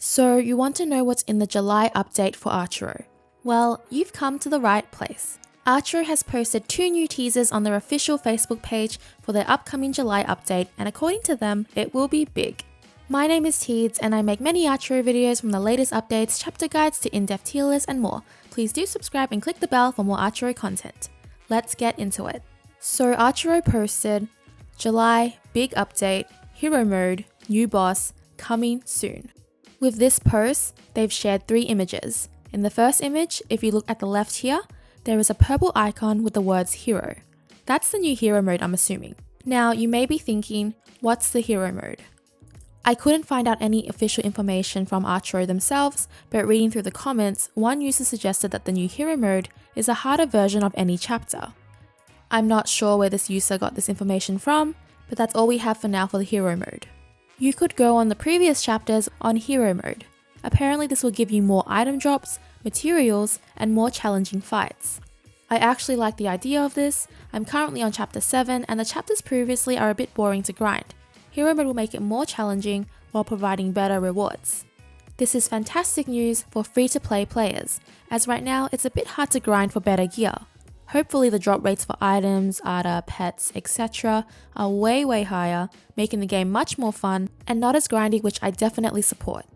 So you want to know what's in the July update for ARCHERO? Well, you've come to the right place. ARCHERO has posted 2 new teasers on their official Facebook page for their upcoming July update, and according to them, it will be big. My name is Teeds, and I make many ARCHERO videos from the latest updates, chapter guides to in-depth tier lists and more. Please do subscribe and click the bell for more ARCHERO content. Let's get into it. So ARCHERO posted, July, big update, hero mode, new boss, coming soon. With this post, they've shared 3 images. In the first image, if you look at the left here, there is a purple icon with the words hero. That's the new hero mode, I'm assuming. Now, you may be thinking, what's the hero mode? I couldn't find out any official information from ARCHERO themselves, but reading through the comments, one user suggested that the new hero mode is a harder version of any chapter. I'm not sure where this user got this information from, but that's all we have for now for the hero mode. You could go on the previous chapters on hero mode. Apparently this will give you more item drops, materials, and more challenging fights. I actually like the idea of this. I'm currently on chapter 7 and the chapters previously are a bit boring to grind. Hero mode will make it more challenging while providing better rewards. This is fantastic news for free-to-play players, as right now it's a bit hard to grind for better gear. Hopefully the drop rates for items, ARTA, pets, etc. are way higher, making the game much more fun and not as grindy, which I definitely support.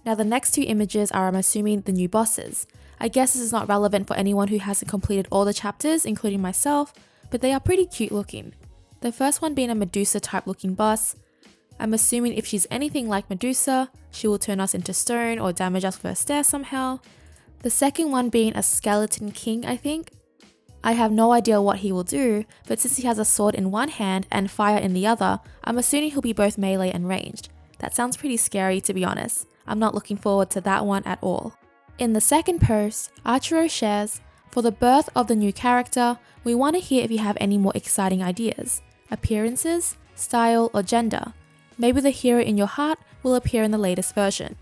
Now the next 2 images are, I'm assuming, the new bosses. I guess this is not relevant for anyone who hasn't completed all the chapters, including myself, but they are pretty cute looking. The first one being a Medusa type looking boss. I'm assuming if she's anything like Medusa, she will turn us into stone or damage us with her stare somehow. The second one being a skeleton king, I think. I have no idea what he will do, but since he has a sword in one hand and fire in the other, I'm assuming he'll be both melee and ranged. That sounds pretty scary, to be honest. I'm not looking forward to that one at all. In the second post, ARCHERO shares, for the birth of the new character, we want to hear if you have any more exciting ideas, appearances, style, or gender. Maybe the hero in your heart will appear in the latest version.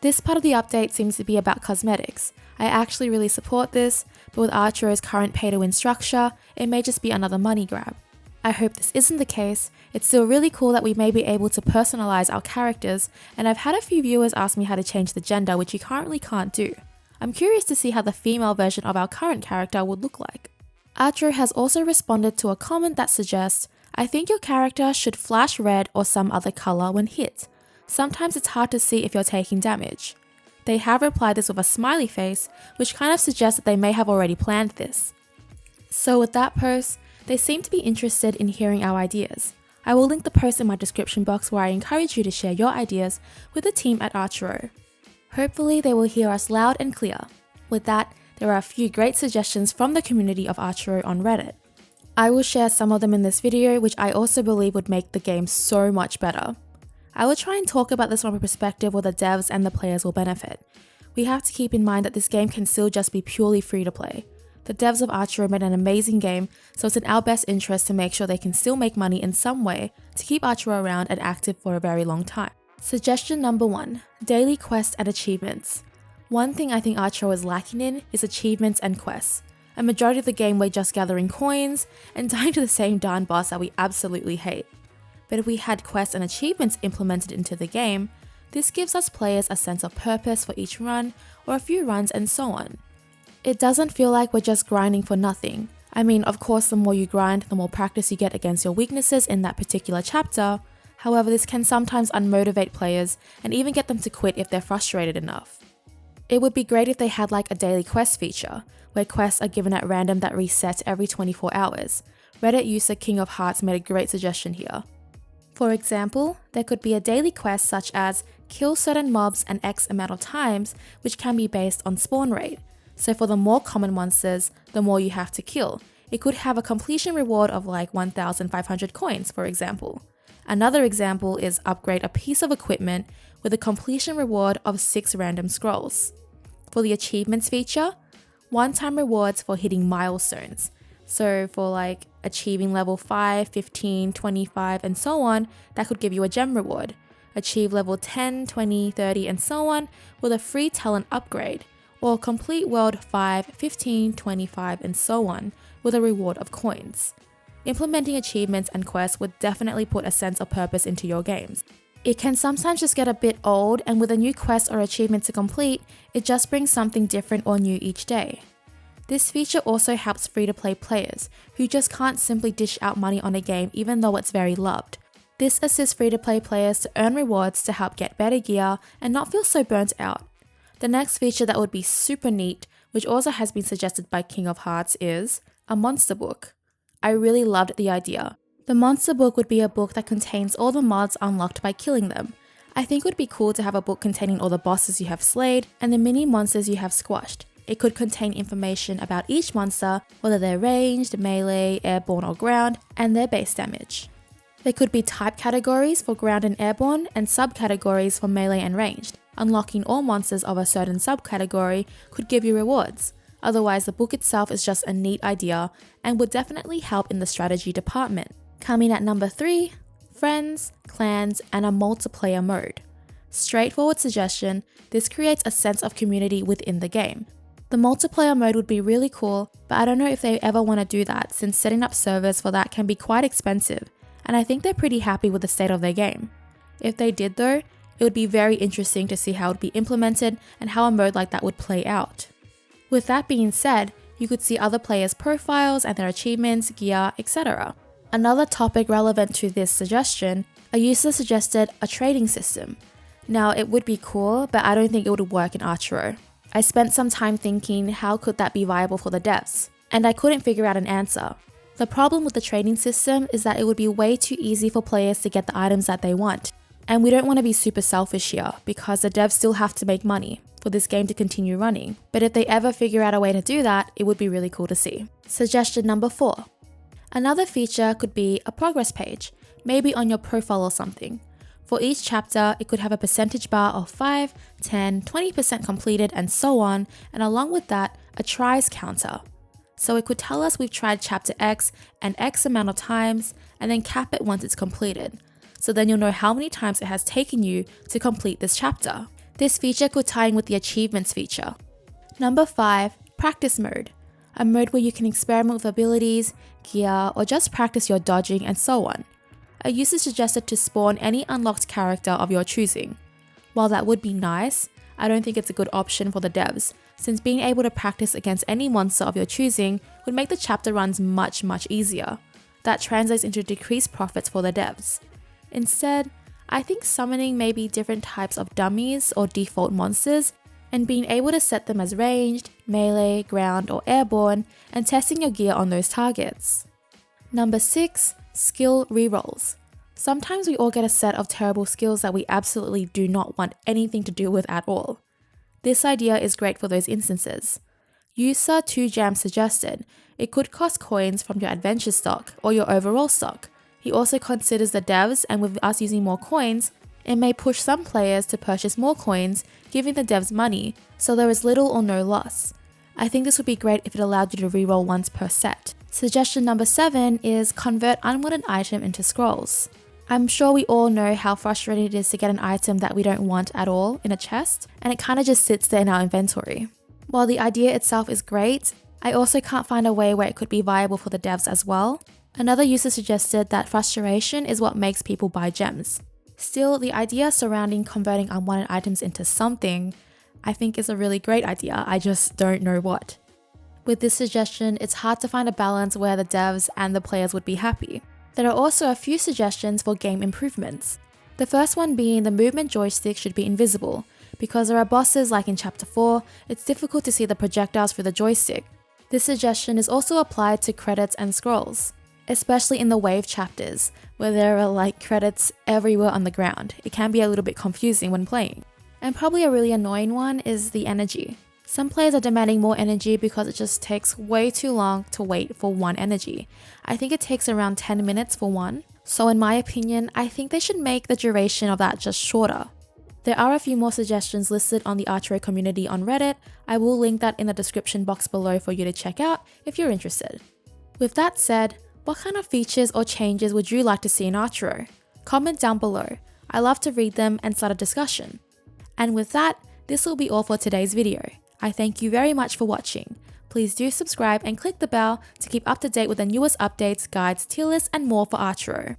This part of the update seems to be about cosmetics. I actually really support this, but with ARCHERO's current pay-to-win structure, it may just be another money grab. I hope this isn't the case. It's still really cool that we may be able to personalize our characters, and I've had a few viewers ask me how to change the gender, which you currently can't do. I'm curious to see how the female version of our current character would look like. ARCHERO has also responded to a comment that suggests, I think your character should flash red or some other color when hit. Sometimes it's hard to see if you're taking damage. They have replied this with a smiley face, which kind of suggests that they may have already planned this. So with that post, they seem to be interested in hearing our ideas. I will link the post in my description box where I encourage you to share your ideas with the team at ARCHERO. Hopefully they will hear us loud and clear. With that, there are a few great suggestions from the community of ARCHERO on Reddit. I will share some of them in this video, which I also believe would make the game so much better. I will try and talk about this from a perspective where the devs and the players will benefit. We have to keep in mind that this game can still just be purely free to play. The devs of ARCHERO made an amazing game, so it's in our best interest to make sure they can still make money in some way to keep ARCHERO around and active for a very long time. Suggestion number 1, daily quests and achievements. One thing I think ARCHERO is lacking in is achievements and quests. A majority of the game we're just gathering coins and dying to the same darn boss that we absolutely hate. But if we had quests and achievements implemented into the game, this gives us players a sense of purpose for each run or a few runs and so on. It doesn't feel like we're just grinding for nothing. I mean, of course, the more you grind, the more practice you get against your weaknesses in that particular chapter. However, this can sometimes unmotivate players and even get them to quit if they're frustrated enough. It would be great if they had like a daily quest feature, where quests are given at random that reset every 24 hours. Reddit user King of Hearts made a great suggestion here. For example, there could be a daily quest such as kill certain mobs an X amount of times, which can be based on spawn rate. So for the more common monsters, the more you have to kill. It could have a completion reward of like 1,500 coins, for example. Another example is upgrade a piece of equipment with a completion reward of 6 random scrolls. For the achievements feature, one-time rewards for hitting milestones. So for like achieving level 5, 15, 25 and so on, that could give you a gem reward. Achieve level 10, 20, 30 and so on with a free talent upgrade. Or complete world 5, 15, 25 and so on with a reward of coins. Implementing achievements and quests would definitely put a sense of purpose into your games. It can sometimes just get a bit old, and with a new quest or achievement to complete, it just brings something different or new each day. This feature also helps free-to-play players, who just can't simply dish out money on a game even though it's very loved. This assists free-to-play players to earn rewards to help get better gear and not feel so burnt out. The next feature that would be super neat, which also has been suggested by King of Hearts, is a monster book. I really loved the idea. The monster book would be a book that contains all the mods unlocked by killing them. I think it would be cool to have a book containing all the bosses you have slayed and the mini monsters you have squashed. It could contain information about each monster, whether they're ranged, melee, airborne or ground, and their base damage. There could be type categories for ground and airborne and subcategories for melee and ranged. Unlocking all monsters of a certain subcategory could give you rewards. Otherwise, the book itself is just a neat idea and would definitely help in the strategy department. Coming at number 3, friends, clans, and a multiplayer mode. Straightforward suggestion, this creates a sense of community within the game. The multiplayer mode would be really cool, but I don't know if they ever want to do that since setting up servers for that can be quite expensive, and I think they're pretty happy with the state of their game. If they did though, it would be very interesting to see how it would be implemented and how a mode like that would play out. With that being said, you could see other players' profiles and their achievements, gear, etc. Another topic relevant to this suggestion, a user suggested a trading system. Now it would be cool, but I don't think it would work in ARCHERO. I spent some time thinking how could that be viable for the devs, and I couldn't figure out an answer. The problem with the trading system is that it would be way too easy for players to get the items that they want. And we don't want to be super selfish here, because the devs still have to make money for this game to continue running. But if they ever figure out a way to do that, it would be really cool to see. Suggestion number 4. Another feature could be a progress page, maybe on your profile or something. For each chapter, it could have a percentage bar of 5, 10, 20% completed and so on, and along with that, a tries counter. So it could tell us we've tried chapter X and X amount of times, and then cap it once it's completed. So then you'll know how many times it has taken you to complete this chapter. This feature could tie in with the achievements feature. Number 5, practice mode. A mode where you can experiment with abilities, gear, or just practice your dodging and so on. A user suggested to spawn any unlocked character of your choosing. While that would be nice, I don't think it's a good option for the devs, since being able to practice against any monster of your choosing would make the chapter runs much easier. That translates into decreased profits for the devs. Instead, I think summoning maybe different types of dummies or default monsters and being able to set them as ranged, melee, ground, or airborne, and testing your gear on those targets. Number 6, skill rerolls. Sometimes we all get a set of terrible skills that we absolutely do not want anything to do with at all. This idea is great for those instances. User 2Jam suggested it could cost coins from your adventure stock or your overall stock. He also considers the devs, and with us using more coins, it may push some players to purchase more coins, giving the devs money, so there is little or no loss. I think this would be great if it allowed you to reroll once per set. Suggestion number 7 is convert unwanted item into scrolls. I'm sure we all know how frustrating it is to get an item that we don't want at all in a chest, and it kind of just sits there in our inventory. While the idea itself is great, I also can't find a way where it could be viable for the devs as well. Another user suggested that frustration is what makes people buy gems. Still, the idea surrounding converting unwanted items into something, I think is a really great idea, I just don't know what. With this suggestion, it's hard to find a balance where the devs and the players would be happy. There are also a few suggestions for game improvements. The first one being the movement joystick should be invisible. Because there are bosses like in chapter 4, it's difficult to see the projectiles through the joystick. This suggestion is also applied to credits and scrolls, especially in the wave chapters, where there are like credits everywhere on the ground. It can be a little bit confusing when playing. And probably a really annoying one is the energy. Some players are demanding more energy because it just takes way too long to wait for one energy. I think it takes around 10 minutes for one. So in my opinion, I think they should make the duration of that just shorter. There are a few more suggestions listed on the ARCHERO community on Reddit. I will link that in the description box below for you to check out if you're interested. With that said, what kind of features or changes would you like to see in ARCHERO? Comment down below. I love to read them and start a discussion. And with that, this will be all for today's video. I thank you very much for watching. Please do subscribe and click the bell to keep up to date with the newest updates, guides, tier lists, and more for ARCHERO.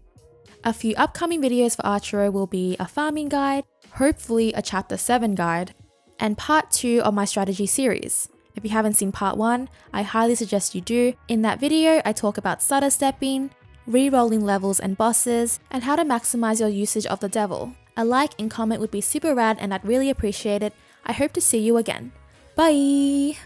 A few upcoming videos for ARCHERO will be a farming guide, hopefully a chapter 7 guide, and part 2 of my strategy series. If you haven't seen part 1, I highly suggest you do. In that video, I talk about stutter stepping, re-rolling levels and bosses, and how to maximize your usage of the devil. A like and comment would be super rad and I'd really appreciate it. I hope to see you again. Bye!